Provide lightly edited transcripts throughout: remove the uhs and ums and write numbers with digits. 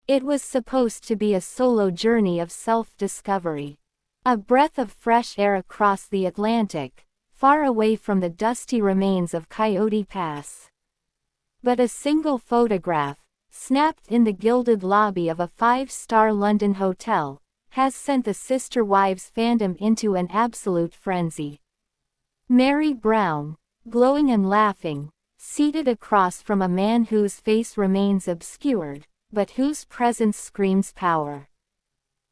It was supposed to be a solo journey of self-discovery. A breath of fresh air across the Atlantic, far away from the dusty remains of Coyote Pass. But a single photograph, snapped in the gilded lobby of a five-star London hotel, has sent the Sister Wives fandom into an absolute frenzy. Meri Brown, glowing and laughing, seated across from a man whose face remains obscured, but whose presence screams power.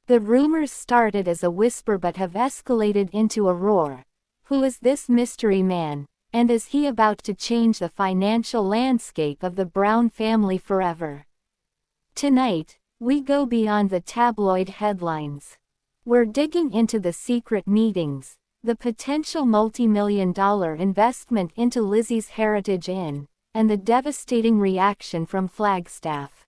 The rumors started as a whisper but have escalated into a roar. Who is this mystery man, and is he about to change the financial landscape of the Brown family forever? Tonight, we go beyond the tabloid headlines. We're digging into the secret meetings, the potential multi-million-dollar investment into Lizzie's Heritage Inn, and the devastating reaction from Flagstaff.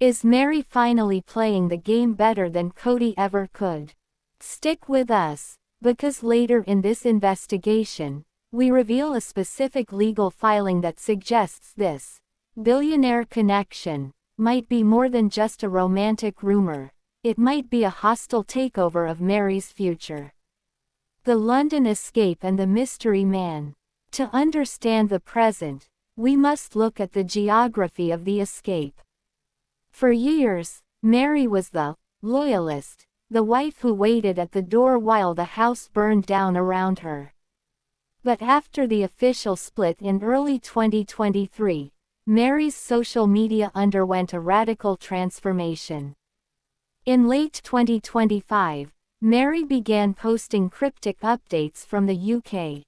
Is Meri finally playing the game better than Kody ever could? Stick with us, because later in this investigation, we reveal a specific legal filing that suggests this billionaire connection might be more than just a romantic rumor. It might be a hostile takeover of Meri's future. The London escape and the mystery man. To understand the present, we must look at the geography of the escape. For years, Meri was the loyalist, the wife who waited at the door while the house burned down around her. But after the official split in early 2023, Meri's social media underwent a radical transformation. In late 2025, Meri began posting cryptic updates from the UK.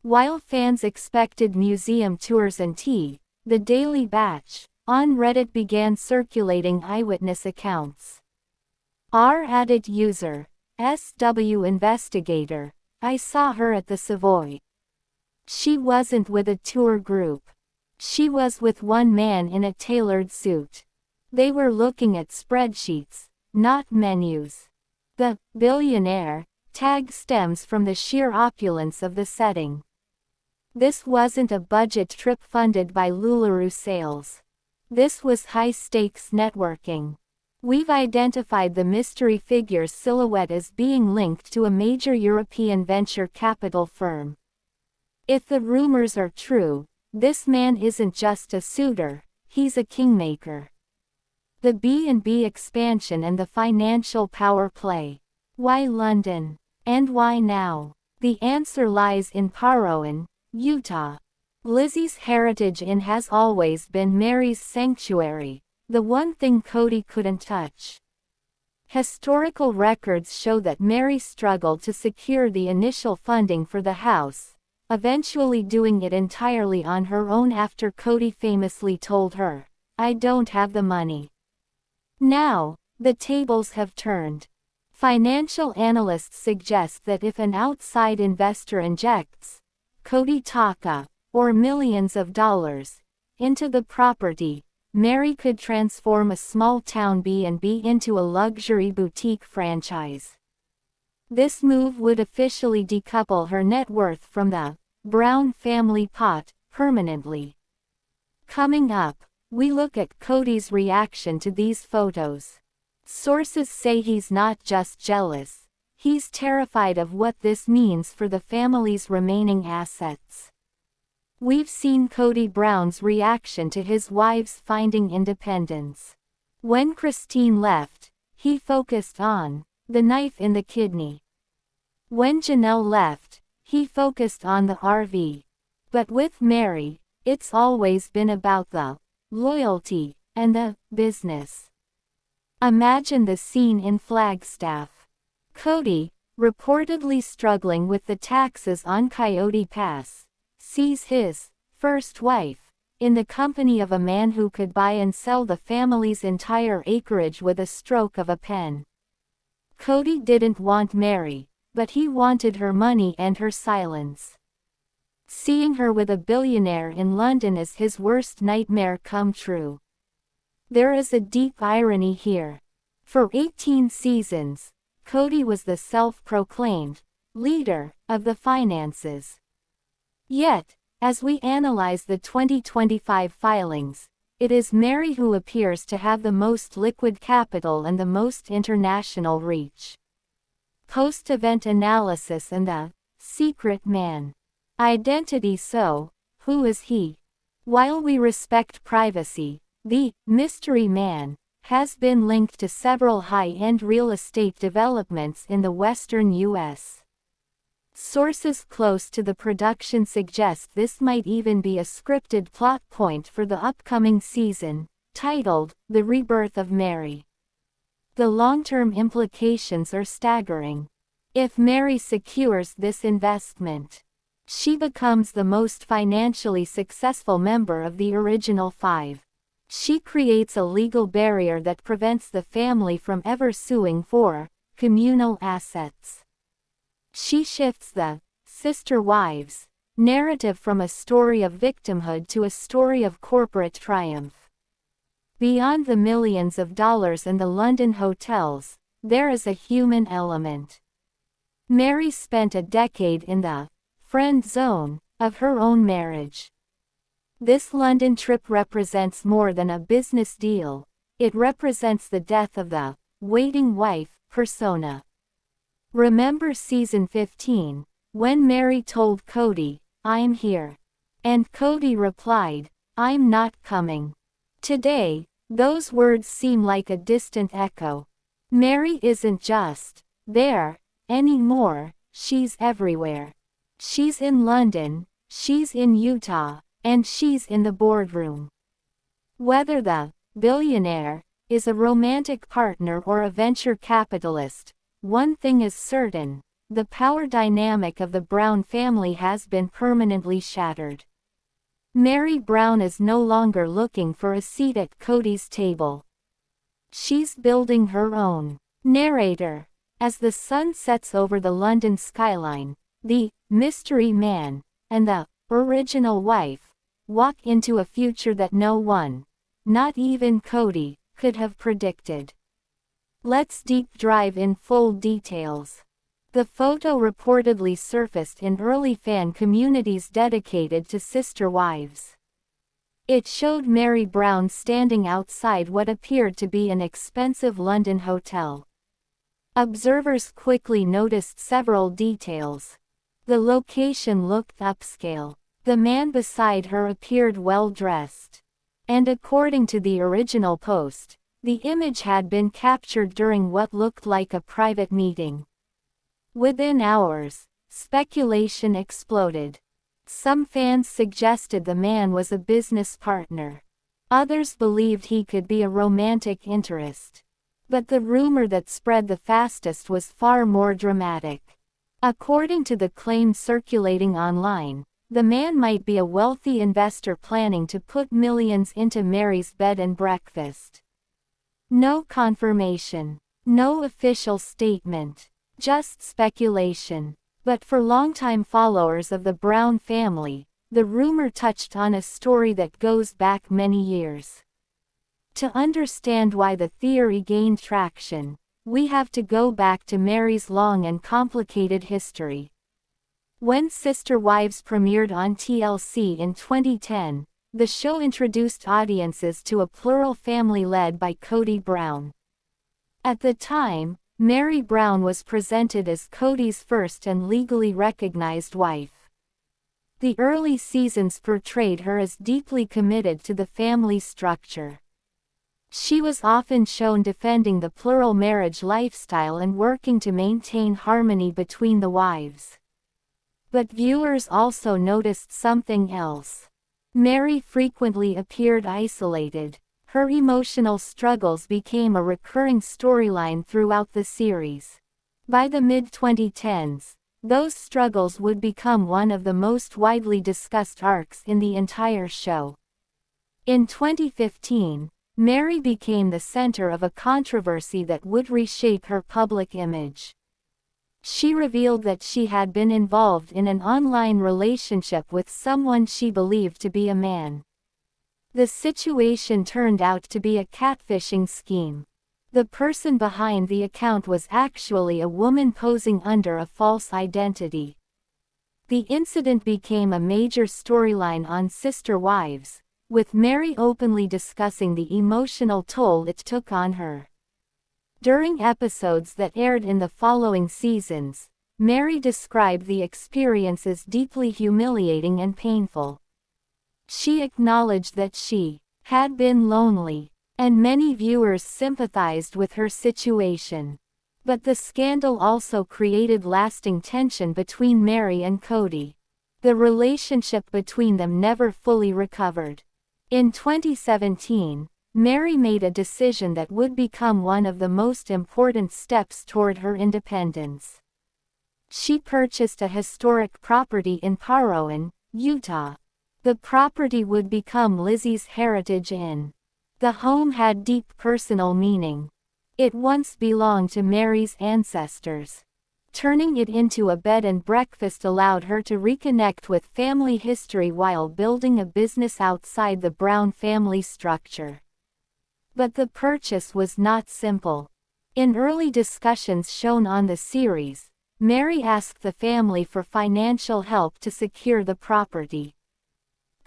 While fans expected museum tours and tea, the Daily Batch, on Reddit began circulating eyewitness accounts. R-Addit user, SW Investigator, I saw her at the Savoy. She wasn't with a tour group. She was with one man in a tailored suit. They were looking at spreadsheets, not menus. The billionaire tag stems from the sheer opulence of the setting. This wasn't a budget trip funded by LuLaRoe sales. This was high-stakes networking. We've identified the mystery figure's silhouette as being linked to a major European venture capital firm. If the rumors are true, this man isn't just a suitor, he's a kingmaker. The B&B expansion and the financial power play. Why London? And why now? The answer lies in Parowan, Utah. Lizzie's Heritage Inn has always been Meri's sanctuary, the one thing Kody couldn't touch. Historical records show that Meri struggled to secure the initial funding for the house, eventually doing it entirely on her own after Kody famously told her, "I don't have the money." Now, the tables have turned. Financial analysts suggest that if an outside investor injects Kody Taka, or millions of dollars, into the property, Meri could transform a small-town B&B into a luxury boutique franchise. This move would officially decouple her net worth from the Brown family pot, permanently. Coming up, we look at Kody's reaction to these photos. Sources say he's not just jealous, he's terrified of what this means for the family's remaining assets. We've seen Kody Brown's reaction to his wife's finding independence. When Christine left, he focused on the knife in the kidney. When Janelle left, he focused on the RV. But with Meri, it's always been about the loyalty and the business. Imagine the scene in Flagstaff. Kody, reportedly struggling with the taxes on Coyote Pass, sees his first wife in the company of a man who could buy and sell the family's entire acreage with a stroke of a pen. Kody didn't want Meri, but he wanted her money and her silence. Seeing her with a billionaire in London is his worst nightmare come true. There is a deep irony here. For 18 seasons, Kody was the self-proclaimed leader of the finances. Yet, as we analyze the 2025 filings, It is Meri who appears to have the most liquid capital and the most international reach. Post-event analysis and the secret man. Identity. So, who is he? While we respect privacy, the mystery man has been linked to several high-end real estate developments in the western U.S. Sources close to the production suggest this might even be a scripted plot point for the upcoming season, titled The Rebirth of Meri. The long-term implications are staggering. If Meri secures this investment, she becomes the most financially successful member of the original five. She creates a legal barrier that prevents the family from ever suing for communal assets. She shifts the sister wives narrative from a story of victimhood to a story of corporate triumph. Beyond the millions of dollars and the London hotels, there is a human element. Meri spent a decade in the friend zone of her own marriage. This London trip represents more than a business deal. It represents the death of the waiting wife persona. Remember season 15, when Meri told Kody, "I'm here." And Kody replied, "I'm not coming." Today, those words seem like a distant echo. Meri isn't just there anymore, she's everywhere. She's in London, she's in Utah, and she's in the boardroom. Whether the billionaire is a romantic partner or a venture capitalist, one thing is certain: the power dynamic of the Brown family has been permanently shattered. Meri Brown is no longer looking for a seat at Kody's table. She's building her own narrator. As the sun sets over the London skyline, the mystery man and the original wife walk into a future that no one, not even Kody, could have predicted. Let's deep dive in full details. The photo reportedly surfaced in early fan communities dedicated to sister wives. It showed Meri Brown standing outside what appeared to be an expensive London hotel. Observers quickly noticed several details. The location looked upscale. The man beside her appeared well-dressed. And according to the original post, the image had been captured during what looked like a private meeting. Within hours, speculation exploded. Some fans suggested the man was a business partner. Others believed he could be a romantic interest. But the rumor that spread the fastest was far more dramatic. According to the claim circulating online, the man might be a wealthy investor planning to put millions into Meri's bed and breakfast. No confirmation. No official statement. Just speculation. But for longtime followers of the Brown family, the rumor touched on a story that goes back many years. To understand why the theory gained traction, we have to go back to Meri's long and complicated history. When Sister Wives premiered on TLC in 2010, the show introduced audiences to a plural family led by Kody Brown. At the time, Meri Brown was presented as Kody's first and legally recognized wife. The early seasons portrayed her as deeply committed to the family structure. She was often shown defending the plural marriage lifestyle and working to maintain harmony between the wives. But viewers also noticed something else. Meri frequently appeared isolated. Her emotional struggles became a recurring storyline throughout the series. By the mid-2010s, those struggles would become one of the most widely discussed arcs in the entire show. In 2015, Meri became the center of a controversy that would reshape her public image. She revealed that she had been involved in an online relationship with someone she believed to be a man. The situation turned out to be a catfishing scheme. The person behind the account was actually a woman posing under a false identity. The incident became a major storyline on Sister Wives, with Meri openly discussing the emotional toll it took on her. During episodes that aired in the following seasons, Meri described the experience as deeply humiliating and painful. She acknowledged that she had been lonely, and many viewers sympathized with her situation. But the scandal also created lasting tension between Meri and Kody. The relationship between them never fully recovered. In 2017, Meri made a decision that would become one of the most important steps toward her independence. She purchased a historic property in Parowan, Utah. The property would become Lizzie's Heritage Inn. The home had deep personal meaning. It once belonged to Meri's ancestors. Turning it into a bed and breakfast allowed her to reconnect with family history while building a business outside the Brown family structure. But the purchase was not simple. In early discussions shown on the series, Meri asked the family for financial help to secure the property.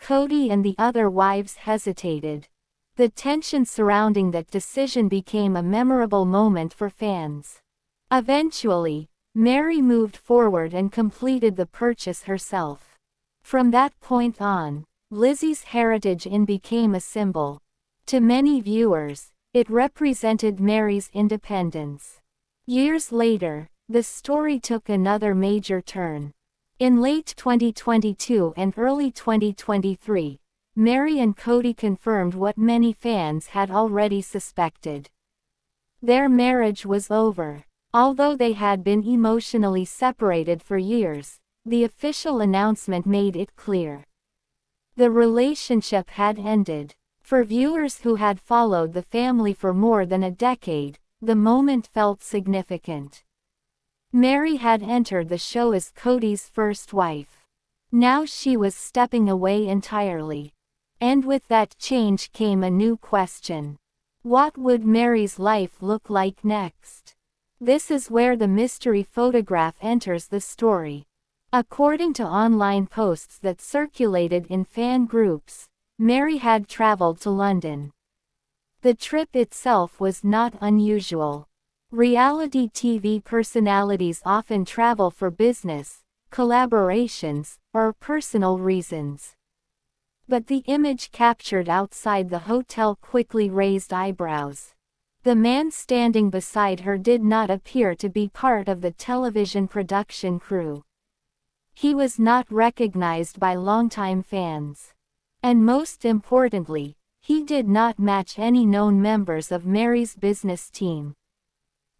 Kody and the other wives hesitated. The tension surrounding that decision became a memorable moment for fans. Eventually, Meri moved forward and completed the purchase herself. From that point on, Lizzie's Heritage Inn became a symbol. To many viewers, it represented Meri's independence. Years later, the story took another major turn. In late 2022 and early 2023, Meri and Kody confirmed what many fans had already suspected. Their marriage was over. Although they had been emotionally separated for years, the official announcement made it clear. The relationship had ended. For viewers who had followed the family for more than a decade, the moment felt significant. Meri had entered the show as Kody's first wife. Now she was stepping away entirely. And with that change came a new question. What would Meri's life look like next? This is where the mystery photograph enters the story. According to online posts that circulated in fan groups, Meri had traveled to London. The trip itself was not unusual. Reality TV personalities often travel for business, collaborations, or personal reasons. But the image captured outside the hotel quickly raised eyebrows. The man standing beside her did not appear to be part of the television production crew. He was not recognized by longtime fans. And most importantly, he did not match any known members of Meri's business team.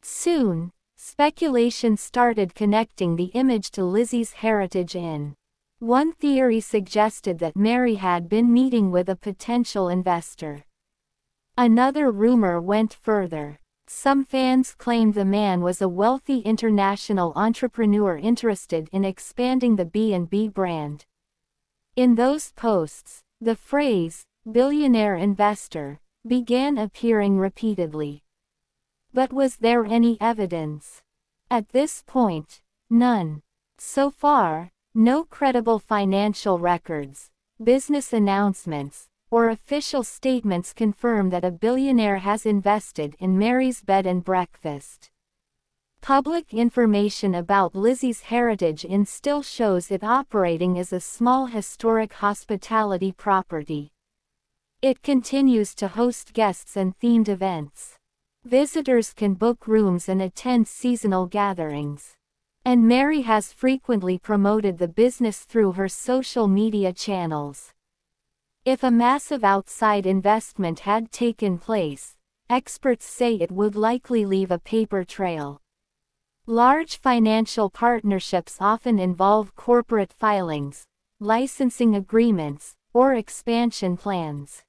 Soon, speculation started connecting the image to Lizzie's Heritage Inn. One theory suggested that Meri had been meeting with a potential investor. Another rumor went further. Some fans claimed the man was a wealthy international entrepreneur interested in expanding the B&B brand. In those posts, the phrase, "billionaire investor," began appearing repeatedly. But was there any evidence? At this point, none. So far, no credible financial records, business announcements, or official statements confirm that a billionaire has invested in Meri's bed and breakfast. Public information about Lizzie's Heritage Inn still shows it operating as a small historic hospitality property. It continues to host guests and themed events. Visitors can book rooms and attend seasonal gatherings. And Meri has frequently promoted the business through her social media channels. If a massive outside investment had taken place, experts say it would likely leave a paper trail. Large financial partnerships often involve corporate filings, licensing agreements, or expansion plans.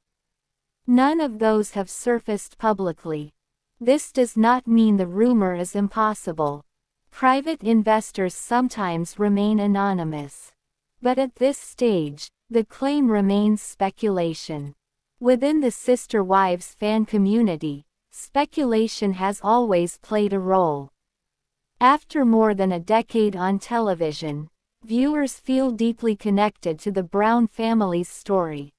None of those have surfaced publicly. This does not mean the rumor is impossible. Private investors sometimes remain anonymous. But at this stage, the claim remains speculation. Within the Sister Wives fan community, speculation has always played a role. After more than a decade on television, viewers feel deeply connected to the Brown family's story.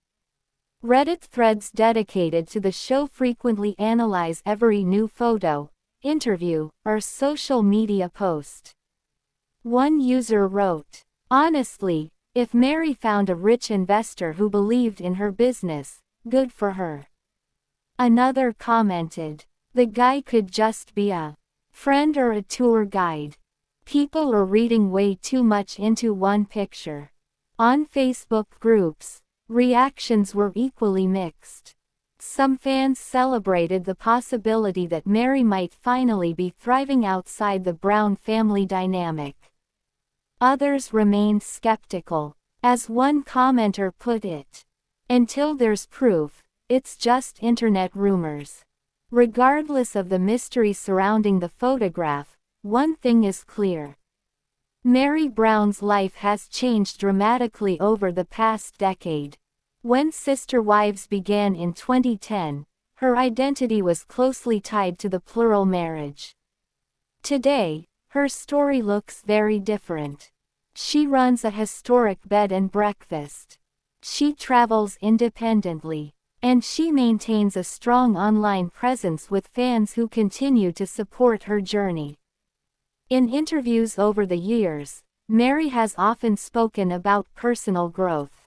Reddit threads dedicated to the show frequently analyze every new photo, interview, or social media post. One user wrote, "Honestly, if Meri found a rich investor who believed in her business, good for her." Another commented, "The guy could just be a friend or a tour guide. People are reading way too much into one picture." On Facebook groups, reactions were equally mixed. Some fans celebrated the possibility that Meri might finally be thriving outside the Brown family dynamic. Others remained skeptical. As one commenter put it, "Until there's proof, it's just internet rumors." Regardless of the mystery surrounding the photograph, one thing is clear. Meri Brown's life has changed dramatically over the past decade. When Sister Wives began in 2010, her identity was closely tied to the plural marriage. Today, her story looks very different. She runs a historic bed and breakfast. She travels independently. And she maintains a strong online presence with fans who continue to support her journey. In interviews over the years, Meri has often spoken about personal growth.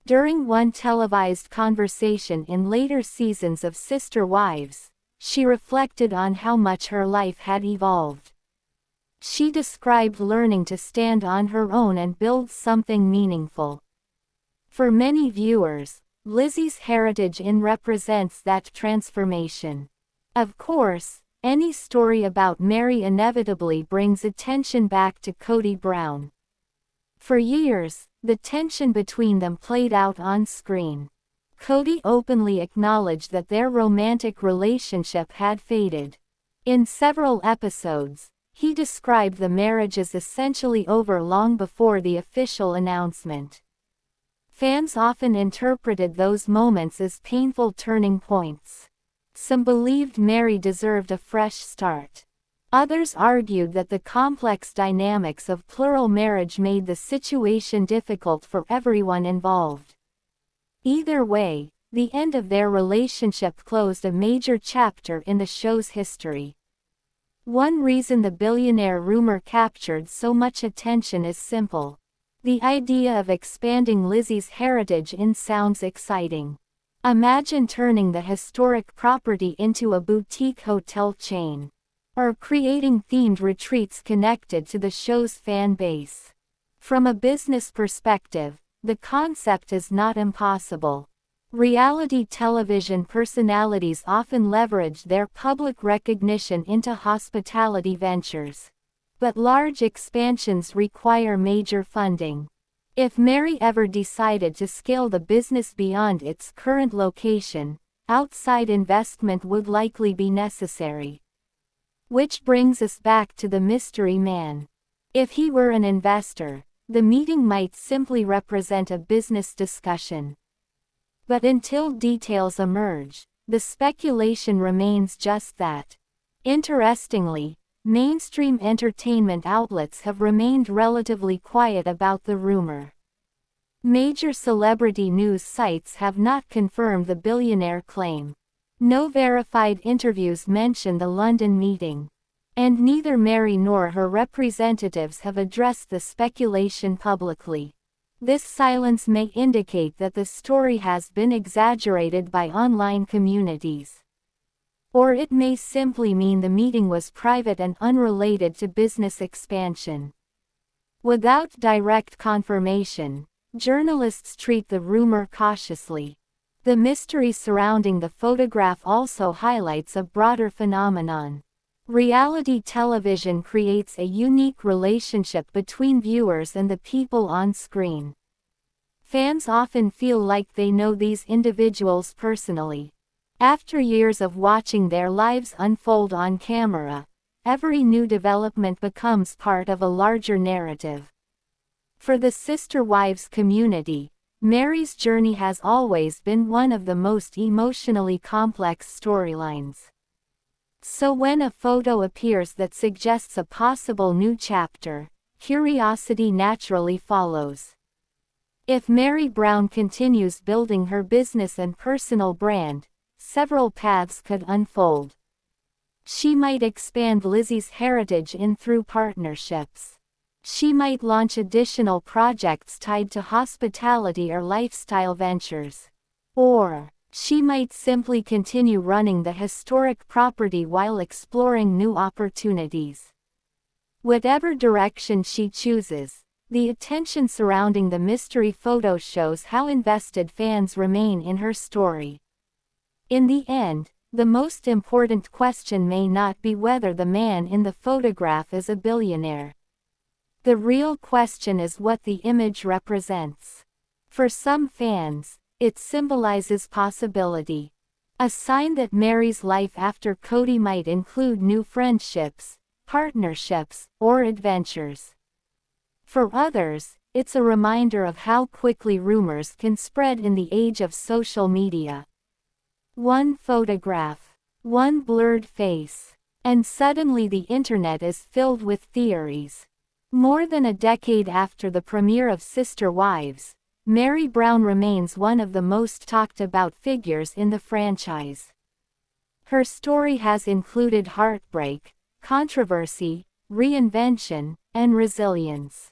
During one televised conversation in later seasons of Sister Wives, she reflected on how much her life had evolved. She described learning to stand on her own and build something meaningful. For many viewers, Lizzie's heritage represents that transformation. Of course, any story about Meri inevitably brings attention back to Kody Brown. For years, the tension between them played out on screen. Kody openly acknowledged that their romantic relationship had faded. In several episodes, he described the marriage as essentially over long before the official announcement. Fans often interpreted those moments as painful turning points. Some believed Meri deserved a fresh start. Others argued that the complex dynamics of plural marriage made the situation difficult for everyone involved. Either way, the end of their relationship closed a major chapter in the show's history. One reason the billionaire rumor captured so much attention is simple. The idea of expanding Lizzie's heritage sounds exciting. Imagine turning the historic property into a boutique hotel chain. Or creating themed retreats connected to the show's fan base. From a business perspective, the concept is not impossible. Reality television personalities often leverage their public recognition into hospitality ventures. But large expansions require major funding. If Meri ever decided to scale the business beyond its current location, outside investment would likely be necessary. Which brings us back to the mystery man. If he were an investor, the meeting might simply represent a business discussion. But until details emerge, the speculation remains just that. Interestingly, mainstream entertainment outlets have remained relatively quiet about the rumor. Major celebrity news sites have not confirmed the billionaire claim. No verified interviews mention the London meeting. And neither Meri nor her representatives have addressed the speculation publicly. This silence may indicate that the story has been exaggerated by online communities. Or it may simply mean the meeting was private and unrelated to business expansion. Without direct confirmation, journalists treat the rumor cautiously. The mystery surrounding the photograph also highlights a broader phenomenon. Reality television creates a unique relationship between viewers and the people on screen. Fans often feel like they know these individuals personally. After years of watching their lives unfold on camera, every new development becomes part of a larger narrative. For the Sister Wives community, Meri's journey has always been one of the most emotionally complex storylines. So when a photo appears that suggests a possible new chapter, curiosity naturally follows. If Meri Brown continues building her business and personal brand, several paths could unfold. She might expand Lizzie's heritage through partnerships. She might launch additional projects tied to hospitality or lifestyle ventures. Or, she might simply continue running the historic property while exploring new opportunities. Whatever direction she chooses, the attention surrounding the mystery photo shows how invested fans remain in her story. In the end, the most important question may not be whether the man in the photograph is a billionaire. The real question is what the image represents. For some fans, it symbolizes possibility. A sign that Meri's life after Kody might include new friendships, partnerships, or adventures. For others, it's a reminder of how quickly rumors can spread in the age of social media. One photograph, one blurred face, and suddenly the internet is filled with theories. More than a decade after the premiere of Sister Wives, Meri Brown remains one of the most talked about figures in the franchise. Her story has included heartbreak, controversy, reinvention, and resilience.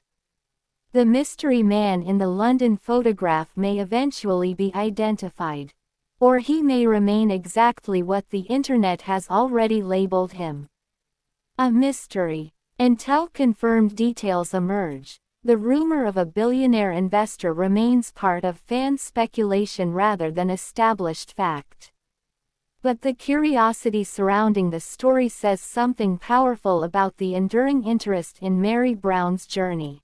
The mystery man in the London photograph may eventually be identified. Or he may remain exactly what the internet has already labeled him. A mystery. Until confirmed details emerge, the rumor of a billionaire investor remains part of fan speculation rather than established fact. But the curiosity surrounding the story says something powerful about the enduring interest in Meri Brown's journey.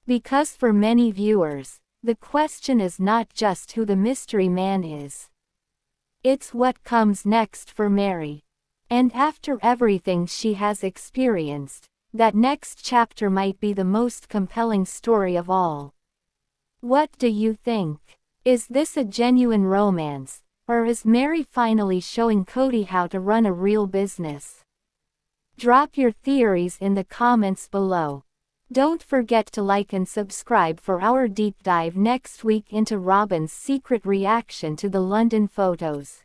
Because for many viewers, the question is not just who the mystery man is. It's what comes next for Meri. And after everything she has experienced, that next chapter might be the most compelling story of all. What do you think? Is this a genuine romance, or is Meri finally showing Kody how to run a real business? Drop your theories in the comments below. Don't forget to like and subscribe for our deep dive next week into Robyn's secret reaction to the London photos.